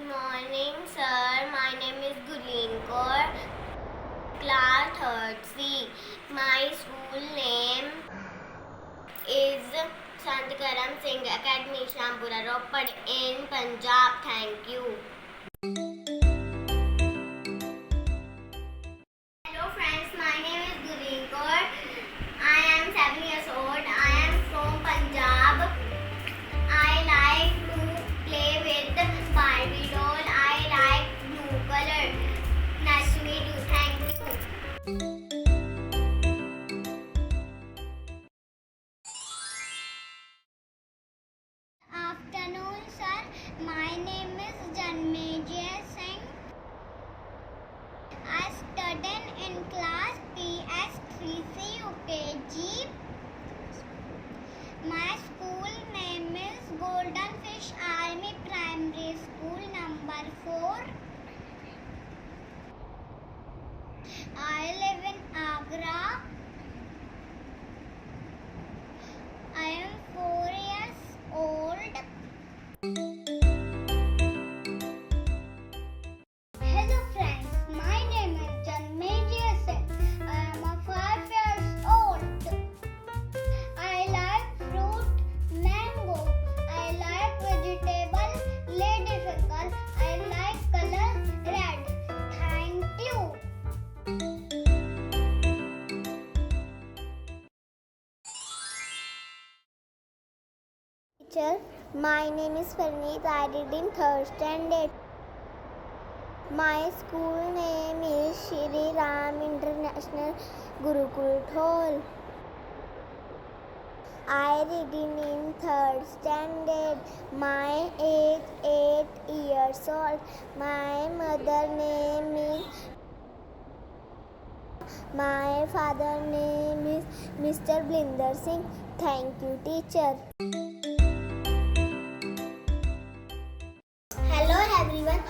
morning, sir. My name is Gurleen Kaur, class 3rd C. My school name is Sant Karam Singh Academy, Shampura, Ropad in Punjab. Thank you. Hello friends, my name is Gurleen Kaur. I am 7 years old. I am from Punjab. I like to play with Barbie doll. I like blue color. Nice to meet you. Thank you. Afternoon, sir. My name is Jaimejay Singh. I study in class PS3C UKG. My school name is Golden Fish Army Primary School number 4. I live in Agra. I am 4 years old. Hello friends, my name is Jaimejay Singh. I am 5 years old. I like fruit, mango. I like vegetable, ladyfinger. I like color red. Thank you. Teacher, my name is Parneet. I read in 3rd standard. My school name is Shri Ram International Gurukul Hall. I read in 3rd standard. My age 8 years old. My mother name is. My father name is Mr. Blinder Singh. Thank you, teacher. Hello everyone.